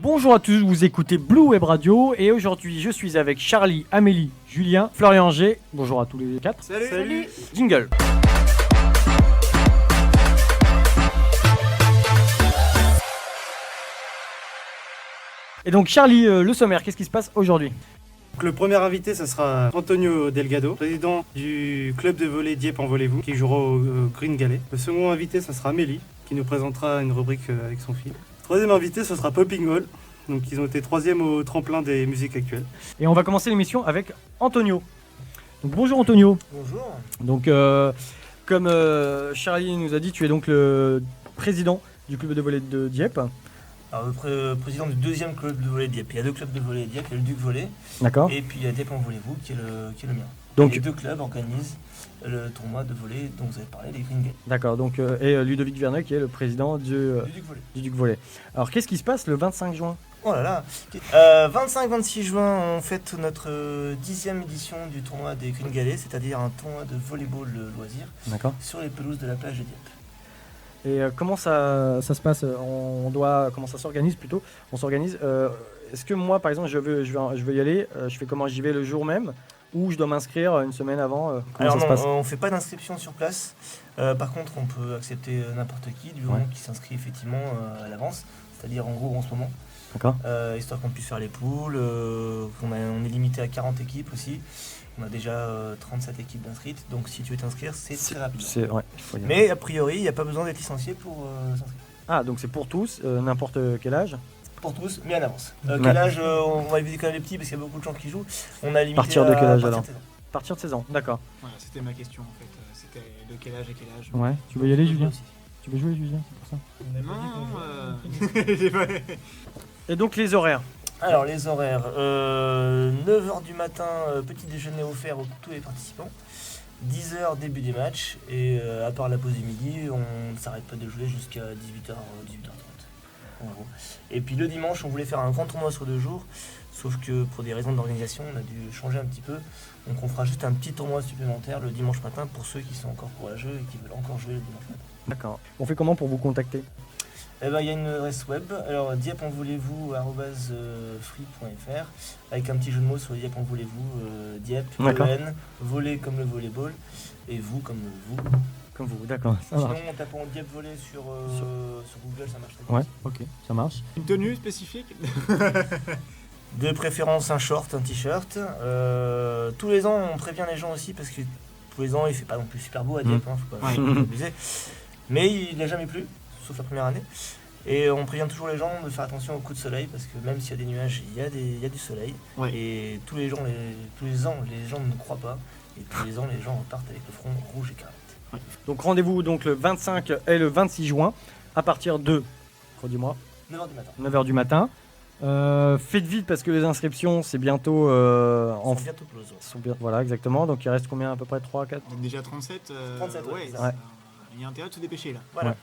Bonjour à tous, vous écoutez Blue Web Radio et aujourd'hui je suis avec Charlie, Amélie, Julien, Florian G. Bonjour à tous les quatre. Salut. Jingle. Et donc Charlie, le sommaire, qu'est-ce qui se passe aujourd'hui ? Donc, le premier invité, ça sera Antonio Delgado, président du club de volley Dieppe en Volley-vous, qui jouera au Green Gallet. Le second invité, ça sera Amélie, qui nous présentera une rubrique avec son film. Le troisième invité, ce sera Popping Hall. Donc ils ont été troisième au tremplin des musiques actuelles. Et on va commencer l'émission avec Antonio. Donc bonjour Antonio. Bonjour. Donc comme Charlie nous a dit, tu es donc le président du club de volley de Dieppe. Alors le président du deuxième club de volley de Dieppe. Il y a deux clubs de volley de Dieppe, il y a le Duc Volley. D'accord. Et puis il y a Dieppe en Volley-vous qui est le mien. Donc, et les deux clubs organisent le tournoi de volley dont vous avez parlé, les Green Gallet. D'accord, donc et Ludovic Vernet qui est le président du Duc Volley. Alors qu'est-ce qui se passe le 25 juin ? Oh là là 25-26 juin, on fête notre 10e édition du tournoi des Green Gallet, c'est-à-dire un tournoi de volleyball loisir. D'accord. Sur les pelouses de la plage de Dieppe. Et comment ça se passe ? Comment ça s'organise plutôt ? On s'organise. Est-ce que moi, par exemple, je veux y aller, je fais comment ? J'y vais le jour même ou je dois m'inscrire une semaine avant ? Alors ça se non, passe ? on ne fait pas d'inscription sur place. Par contre, on peut accepter n'importe qui du moment qui s'inscrit effectivement à l'avance, c'est-à-dire en gros en ce moment. D'accord. Histoire qu'on puisse faire les poules. On est limité à 40 équipes aussi. On a déjà 37 équipes d'inscrites. Donc si tu veux t'inscrire, c'est très rapide. Mais a priori, il n'y a pas besoin d'être licencié pour s'inscrire. Ah, donc c'est pour tous, n'importe quel âge ? Pour tous, mais à l'avance. Quel âge on va éviter quand même les petits parce qu'il y a beaucoup de gens qui jouent. On a limité partir de quel âge alors ? de 16 ans. Partir de 16 ans, d'accord. Voilà, c'était ma question en fait. C'était de quel âge à quel âge. Ouais, tu veux y aller Julien ? Tu veux jouer Julien, c'est pour ça ? Non, Et donc les horaires ? Alors les horaires, 9h du matin, petit déjeuner offert à tous les participants, 10h début des matchs, et à part la pause du midi, on ne s'arrête pas de jouer jusqu'à 18h30 en gros. Et puis le dimanche, on voulait faire un grand tournoi sur 2 jours, sauf que pour des raisons d'organisation, on a dû changer un petit peu, donc on fera juste un petit tournoi supplémentaire le dimanche matin pour ceux qui sont encore courageux et qui veulent encore jouer le dimanche matin. D'accord. On fait comment pour vous contacter ? Eh ben, il y a une adresse web, alors dieppe-en-voulez-vous @free.fr avec un petit jeu de mots sur Dieppe en voulez-vous, Dieppe, EN, volley comme le volleyball et vous comme vous. Comme vous, d'accord. Sinon, en tapant Dieppe volley sur Google, ça marche très bien. Ouais, ok, ça marche. une tenue spécifique. De préférence un short, un t-shirt. Tous les ans, on prévient les gens aussi parce que tous les ans, il fait pas non plus super beau à Dieppe, faut pas abuser. Mais il n'a jamais plu. Sauf la première année. Et on prévient toujours les gens de faire attention aux coups de soleil parce que même s'il y a des nuages, il y a du soleil. Ouais. Et tous les ans, les gens ne croient pas. Et tous les ans, les gens repartent avec le front rouge écarlate. Ouais. Donc rendez-vous donc le 25 et le 26 juin à partir de, redis-moi, 9h du matin. Faites vite parce que les inscriptions, c'est bientôt... sont bientôt closes. Voilà, exactement. Donc il reste combien à peu près 3, 4 ? Donc déjà 37. 37, ouais. Il y a intérêt de se dépêcher là. Voilà, ouais.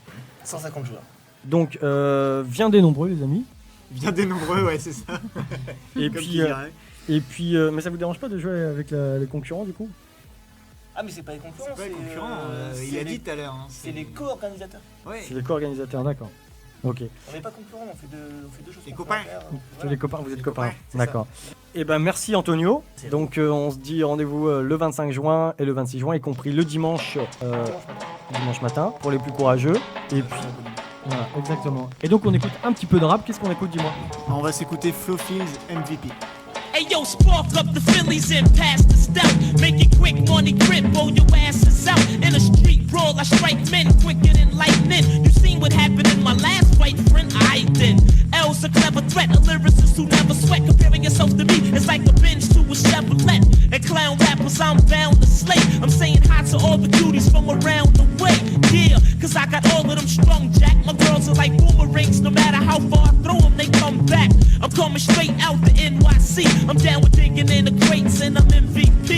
150 joueurs. Donc, viens des nombreux, les amis. Bien des nombreux, ouais, c'est ça. Et puis, mais ça vous dérange pas de jouer avec les concurrents du coup ? Ah, mais c'est pas les concurrents, c'est pas les concurrents. Il a dit tout à l'heure. Hein, c'est les co-organisateurs. Ouais. C'est les co-organisateurs, d'accord. Ok. On n'est pas concurrents, on fait deux choses. Les copains. Voilà. Les copains, vous êtes copains. C'est d'accord. Et ben merci Antonio. Donc on se dit rendez-vous le 25 juin et le 26 juin, y compris le dimanche matin pour les plus courageux. Et puis voilà, exactement. Et donc on écoute un petit peu de rap. Qu'est-ce qu'on écoute, dis-moi ? On va s'écouter Flo Fils MVP. Hey yo, spark up the Phillies and pass the stout. Make it quick, money grip, roll your asses out. In a street brawl, I strike men quicker than lightning. You seen what happened in my last fight, friend? I then. L's a clever threat, a lyricist who never sweat. Comparing yourself to me, it's like a Benz to a Chevrolet. And clown rappers, I'm bound to slay. I'm saying hi to all the cuties from around the way. Yeah, cause I got all of them strung, Jack. My girls are like boomerangs, no matter how far I throw them, they come back. I'm coming straight out the NYC. I'm down with digging in the crates and I'm MVP.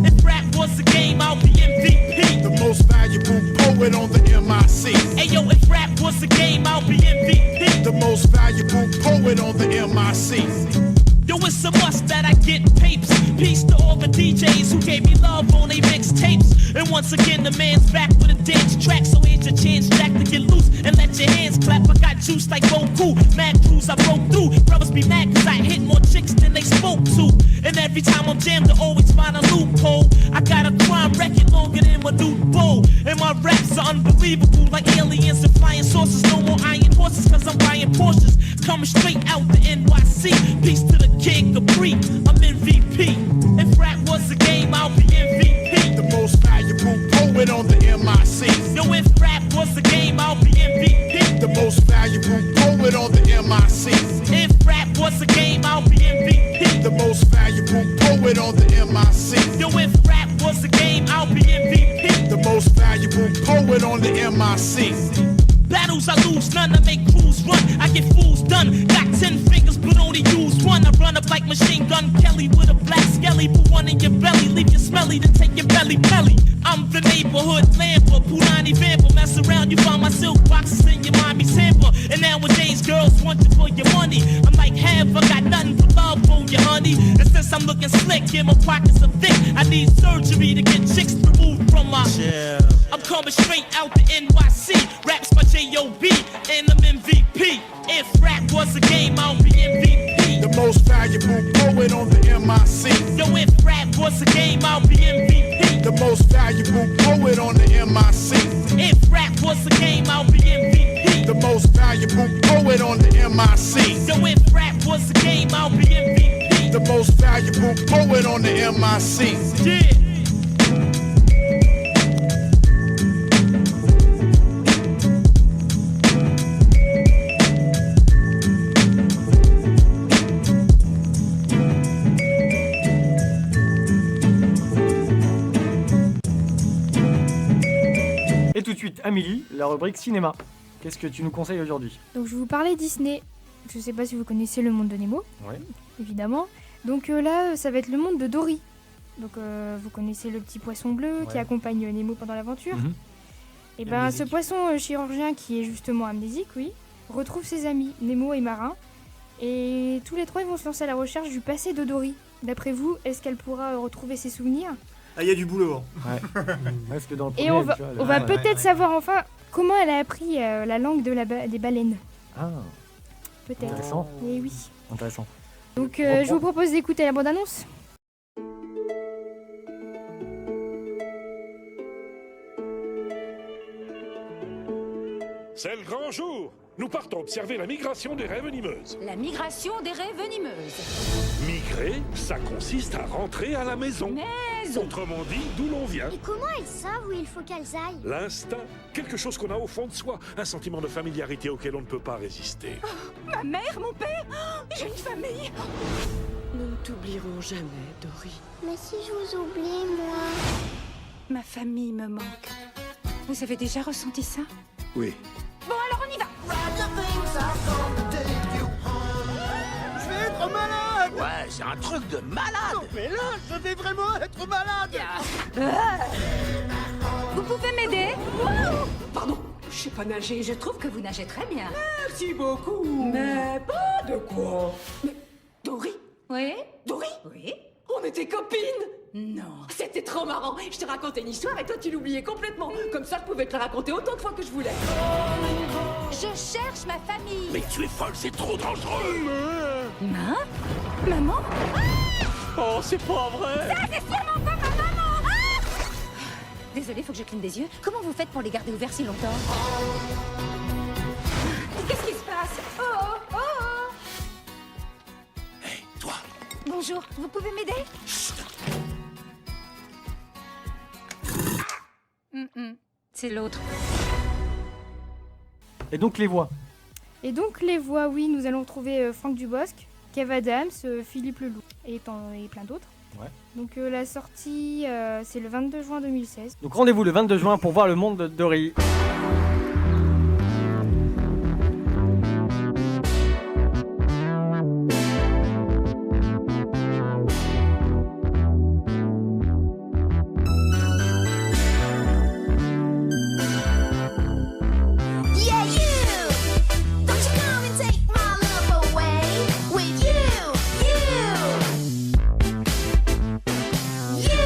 If rap was a game, I'll be MVP. The most valuable poet on the MIC. Ayo, if rap was a game, I'll be MVP. The most valuable poet on the MIC. Yo, it's a must that I get papes. Peace to all the DJs who gave me love on they mixtapes. And once again, the man's back with a dance track. So here's your chance, Jack, to get loose and let your hands clap. I got juice like Goku, mad crews I broke through. Brothers be mad cause I hit more chicks than they spoke to. And every time I'm jammed, I always find a loophole. I got a crime record longer than my new bow. And my raps are unbelievable, like aliens and flying saucers. No more iron horses cause I'm buying Porsches. Coming straight out the NYC. Peace to the Kid Capri, I'm MVP. If rap was a game, I'll be MVP. The most valuable poet on the MIC. Yo, if rap was a game, I'll be MVP. The most valuable poet on the MIC. If rap was a game, I'll be MVP. The most valuable poet on the MIC. Yo, if rap was a game, I'll be MVP. The most valuable poet on the MIC. Battles I lose, none I make crews run. I get fools done. Got 10 fingers, but only use one. I run up like Machine Gun Kelly with a black skelly. Put one in your belly, leave you smelly, then take your belly belly. I'm the neighborhood lamper, Punani vamper. Mess around, you find my silk boxes in your mommy's hamper. And nowadays, girls want you for your money. I'm like, have I got nothing but love for you, honey? And since I'm looking slick and my pockets are thick, I need surgery to get chicks removed from my. I'm coming straight out the NYC. Raps by J.O.B. and I'm MVP. If rap was a game, I'll be MVP. The most valuable poet on the MIC. Yo, if rap was a game, I'll be MVP. The most valuable poet on the MIC. If rap was a game, I'll be MVP. The most valuable poet on the MIC. Yo, if rap was a game, I'll be MVP. The most valuable poet on the MIC. Yeah. Et tout de suite, Amélie, la rubrique cinéma. Qu'est-ce que tu nous conseilles aujourd'hui? Donc je vais vous parler Disney. Je sais pas si vous connaissez le monde de Nemo, Ouais. évidemment. Donc là, ça va être le monde de Dory. Donc vous connaissez le petit poisson bleu qui Ouais. accompagne Nemo pendant l'aventure. Mhm. Et ben ce poisson chirurgien qui est justement amnésique, oui, retrouve ses amis Nemo et Marin. Et tous les trois, ils vont se lancer à la recherche du passé de Dory. D'après vous, est-ce qu'elle pourra retrouver ses souvenirs? Ah, il y a du boulot. Ouais. Parce que dans le Et premier, on va, tu vois, on va ouais, peut-être ouais. savoir enfin comment elle a appris la langue de des baleines. Ah, Peut-être. intéressant. Et oui. Intéressant. Donc je vous propose d'écouter la bande-annonce. C'est le grand jour. Nous partons observer la migration des raies venimeuses. La migration des raies venimeuses. Migrer, ça consiste à rentrer à la maison. Maison. Autrement dit, d'où l'on vient. Et comment elles savent où il faut qu'elles aillent? L'instinct, quelque chose qu'on a au fond de soi, un sentiment de familiarité auquel on ne peut pas résister. Ma mère, mon père, j'ai une famille. Nous ne t'oublierons jamais, Dory. Mais si je vous oublie, moi... Ma famille me manque. Vous avez déjà ressenti ça? Oui. Bon, alors on y va. Ouais, c'est un truc de malade. Mais là, je vais vraiment être malade. Vous pouvez m'aider? Pardon, je sais pas nager. Je trouve que vous nagez très bien. Merci beaucoup. Mais pas de quoi. Mais Dory, Oui? Dory, Oui? on était copines. Non. C'était trop marrant. Je te racontais une histoire et toi tu l'oubliais complètement. Comme ça, je pouvais te la raconter autant de fois que je voulais. Je cherche ma famille. Mais tu es folle, c'est trop dangereux. Maman? Oh, c'est pas vrai. Désolée, faut que je cligne des yeux. Comment vous faites pour les garder ouverts si longtemps? Qu'est-ce qui se passe? Oh! Hé, toi. Bonjour, vous pouvez m'aider? C'est l'autre. Et donc les voix. Et donc les voix, oui, nous allons retrouver Franck Dubosc, Kev Adams, Philippe Leloup et plein d'autres. Ouais. Donc la sortie, c'est le 22 juin 2016. Donc rendez-vous le 22 juin pour voir le monde de Dory. Yeah, you! Don't you come and take my love away with you! You!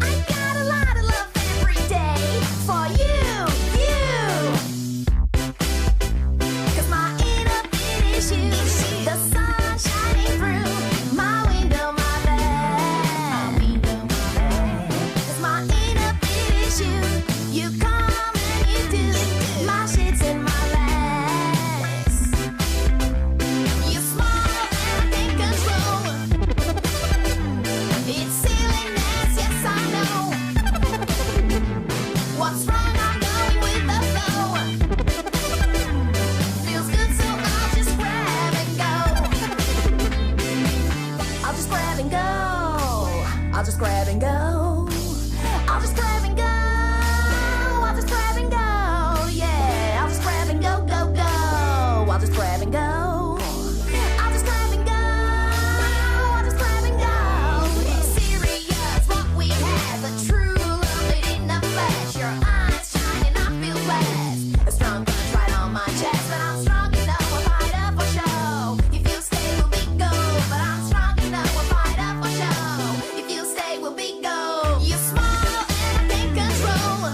I got a lot of love grab and go. I'll just grab and go. I'll just grab and go. It's serious what we have, a true love it in the flesh. Your eyes shining, I feel blessed. A strong punch right on my chest, but I'm strong enough, we'll fight up for show. If you stay, we'll be go. But I'm strong enough, we'll fight up for show. If you stay, we'll be go. You smile and I can't control.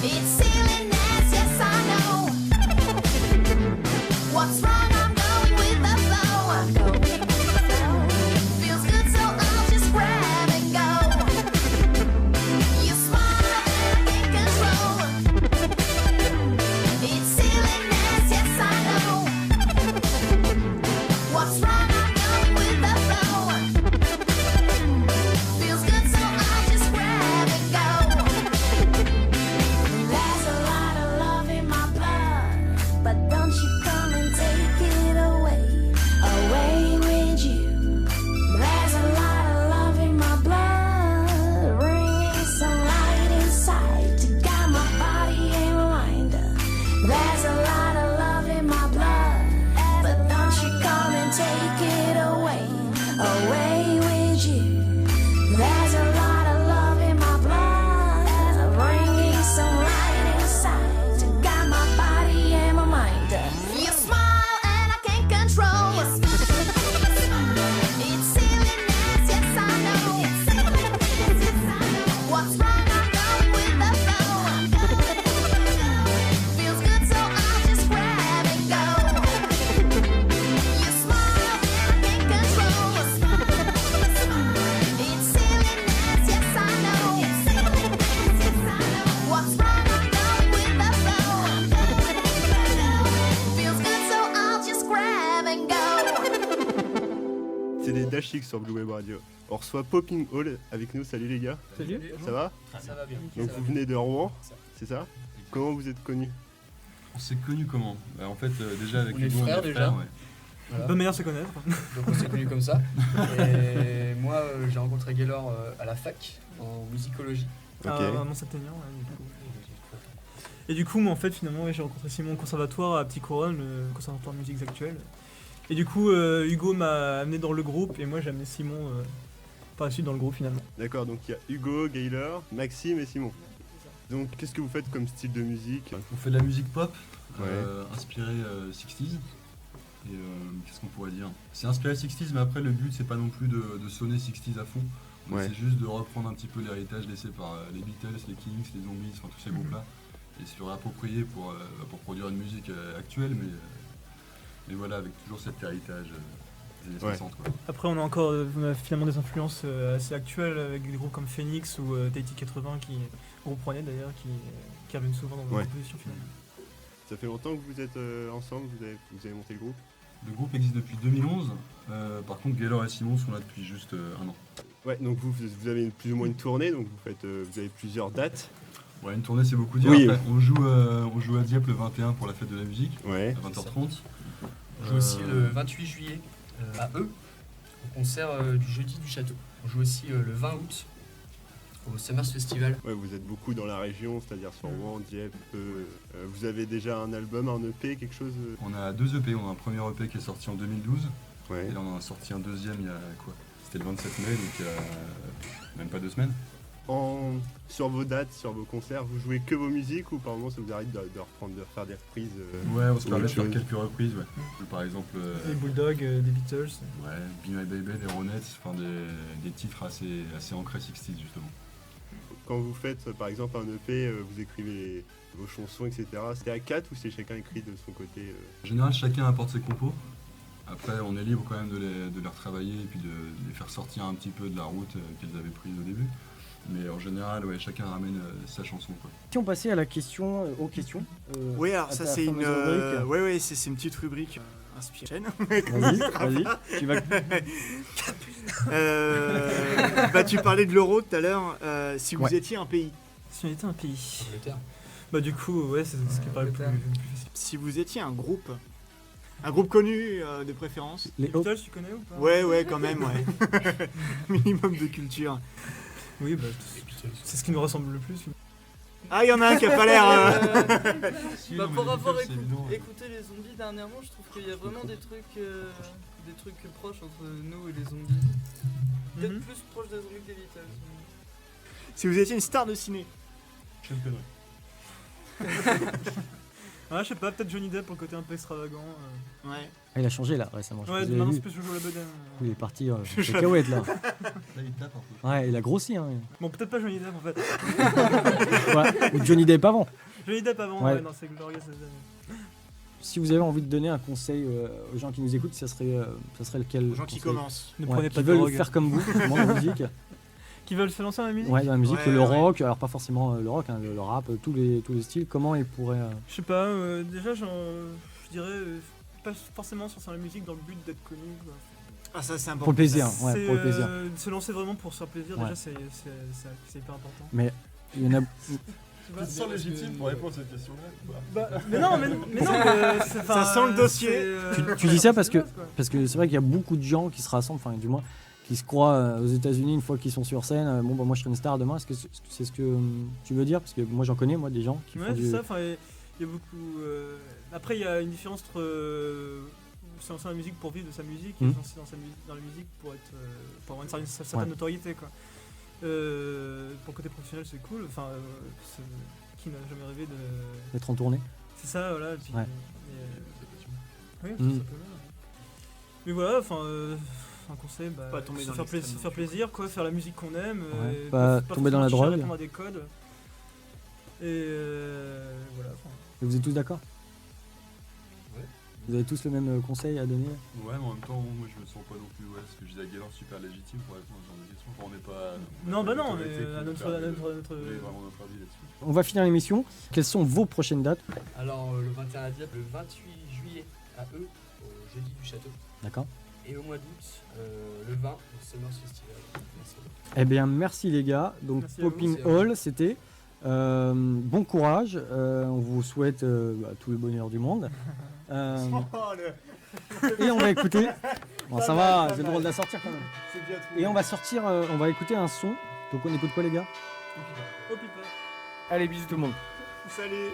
It's silliness, yes I know. What's wrong? I'm going with the flow. I'm going with the flow. Feels good, so I'll just grab and go. You smile and I can't control. It's silliness, yes I know. What's wrong? I'm going with the flow. Feels good, so I'll just grab and go. There's a lot of love in my blood, but don't you come and take it away, away with you. There's a lot of love in my blood, bringing some light inside to guide my body and mind. There's a lot of love in my blood, but don't you come and take it away, away with you. There's a lot of love in my blood, bringing some light inside to guide my body and my mind. You smile and I can't control. It's silliness, yes I know. What's wrong? I'm going with the flow. Feels good, so I'll just grab and go. You smile and I can't control. It's silliness, yes I know. What's wrong? I'm going with the flow. Feels good, so I'll just grab and go. C'est les Dash X sur Blue Web Radio. On reçoit Popping Hall avec nous. Salut les gars. Salut. Ça va? Ça va bien. Donc vous venez de Rouen, c'est ça? Comment vous êtes connus? On s'est connus comment? En fait, déjà avec On est Hugo, frères, déjà. ouais. Voilà. Bonne manière de se connaître. Donc on s'est connus comme ça. Et moi, j'ai rencontré Gaylor à la fac, en musicologie. Ok. À Mont-Saint-Aignan, ouais, du coup. Et du coup, moi, en fait, finalement, ouais, j'ai rencontré Simon au conservatoire à Petit Couronne, le conservatoire de musique actuelle. Et du coup, Hugo m'a amené dans le groupe et moi, j'ai amené Simon par la suite dans le groupe finalement. D'accord, donc il y a Hugo, Gaylor, Maxime et Simon. Donc qu'est-ce que vous faites comme style de musique? On fait de la musique pop, Ouais. inspirée 60s. Et qu'est-ce qu'on pourrait dire? C'est inspiré 60s, mais après le but c'est pas non plus de sonner 60s à fond. Donc, Ouais. c'est juste de reprendre un petit peu l'héritage laissé par les Beatles, les Kings, les Zombies, enfin tous ces groupes-là. Et se le réapproprier pour produire une musique actuelle, mais voilà, avec toujours cet héritage des années 60. Quoi. Après, on a finalement des influences assez actuelles avec des groupes comme Phoenix ou Tahiti 80, groupe Rouennais d'ailleurs, qui reviennent souvent dans nos Ouais. compositions finalement. Ça fait longtemps que vous êtes ensemble, vous avez monté le groupe? Le groupe existe depuis 2011, par contre Gaylor et Simon sont là depuis juste un an. Ouais, donc vous avez plus ou moins une tournée, donc vous avez plusieurs dates. Ouais, une tournée c'est beaucoup dire. Oui. Après, on joue à Dieppe le 21 pour la fête de la musique, Ouais. à 20h30. On joue aussi le 28 juillet à Eux, au concert du Jeudi du Château. On joue aussi le 20 août au Summers Festival. Ouais, vous êtes beaucoup dans la région, c'est-à-dire sur Rouen, Dieppe. Vous avez déjà un album, un EP, quelque chose? On a 2 EP, on a un premier EP qui est sorti en 2012, Ouais. et là on en a sorti un deuxième il y a quoi? C'était le 27 mai, donc il y a même pas 2 semaines. Sur vos dates, sur vos concerts, vous jouez que vos musiques ou par moment ça vous arrive de faire des reprises? Ouais, on se ou permet de autre faire chose? quelques reprises, ouais. Par exemple, Les Bulldogs, des Beatles. ouais, Be My Baby, des Ronettes, enfin des titres assez ancrés 60s justement. Quand vous faites par exemple un EP, vous écrivez vos chansons, etc. C'est à 4 ou c'est chacun écrit de son côté? En général, chacun apporte ses compos. Après, on est libre quand même de les retravailler et puis de les faire sortir un petit peu de la route qu'elles avaient prise au début. Mais en général, ouais, chacun ramène sa chanson, quoi. Si on passait à la question, aux questions. Oui, alors à ça ta c'est une, fameuse rubrique. ouais, c'est une petite rubrique inspirée. Vas-y, tu vas. Bah tu parlais de l'euro tout à l'heure. Si vous Ouais. étiez un pays. Si on était un pays. Angleterre. Bah du coup, ouais, c'est ce qui paraît le plus facile. Si vous étiez un groupe connu de préférence. Les Beatles, tu connais ou pas? Ouais, quand même, ouais. Minimum de culture. Oui, bah c'est ce qui nous ressemble le plus. Ah, il y en a un qui a pas l'air. Bah, pour avoir écouté les zombies dernièrement, je trouve qu'il y a vraiment des trucs proches entre nous et les zombies. Peut-être plus proches des zombies que des Beatles. Si vous étiez une star de ciné. Je ne connais. Ouais, je sais pas, peut-être Johnny Depp pour le côté un peu extravagant. Ouais. Ah, il a changé là récemment. Ouais, maintenant c'est plus Jojo la bedaine. Il est parti cacahuète là. Là, il tape un peu. Ouais, il a grossi. Hein. Bon, peut-être pas Johnny Depp en fait. Ouais, ou Johnny Depp avant. Johnny Depp avant, Ouais. ouais, non, c'est glorieux ces années. Si vous avez envie de donner un conseil aux gens qui nous écoutent, ça serait lequel? Aux gens qui conseil commencent. Ne Ouais, prenez qui pas de veulent drogue. faire comme vous, dans la musique. Qui veulent se lancer dans la musique? Ouais, dans la musique, Ouais, le ouais. rock, alors pas forcément le rock, hein, le rap, tous les styles. Comment ils pourraient. Je sais pas, déjà je dirais pas forcément se lancer dans la musique dans le but d'être connu. Quoi. Ah, ça c'est important. Pour le plaisir, C'est, ouais, pour le plaisir. Se lancer vraiment pour se faire plaisir, Ouais. déjà c'est hyper important. Mais il y en a. Tu te sens légitime pour répondre à cette question-là ou pas Mais non, Ça sent le dossier. Tu dis ça parce que c'est vrai qu'il y a beaucoup de gens qui se rassemblent, enfin du moins qui se croient aux États-Unis une fois qu'ils sont sur scène. Bon bah moi je serai une star demain. Est-ce que c'est ce que tu veux dire? Parce que moi j'en connais des gens qui Ouais, font c'est du. ça, enfin il y a beaucoup. Après il y a une différence entre se lancer dans la musique pour vivre de sa musique et se lancer dans la musique pour avoir une certaine notoriété quoi. Pour le côté professionnel c'est cool, enfin qui n'a jamais rêvé D'être en tournée. C'est ça voilà. Et puis, Ouais. oui, tout simplement. Mais voilà, enfin un conseil, Pas tomber se dans faire, l'extrême se faire plaisir quoi, faire la musique qu'on aime, Ouais, et pas tomber dans la forcément drogue. répondre à des codes. Et voilà. Et vous êtes tous d'accord? Ouais. Vous avez tous le même conseil à donner? Ouais, mais en même temps, moi je me sens pas non plus, ce que je disais à Gaëlan, super légitime pour répondre à ce genre de questions. Enfin, on n'est pas. Non, bah non, autorité mais qui à peut notre. faire vraiment notre avis là-dessus. On va finir l'émission. Quelles sont vos prochaines dates? Alors, le 21 à Dieppe, le 28 juillet à eux, au jeudi du château. D'accord. Et au mois d'août, le 20, au Summers Festival. Merci. Eh bien, merci les gars. Donc, Merci à vous, Popping c'est à vous. Hall, c'était. Bon courage. On vous souhaite tout le bonheur du monde. Et on va écouter. Bon, ça va, j'ai le droit de la sortir quand même. C'est bien trouvé. Et on va sortir, on va écouter un son. Donc, on écoute quoi, les gars? Oh putain. Allez, bisous tout le monde. Salut.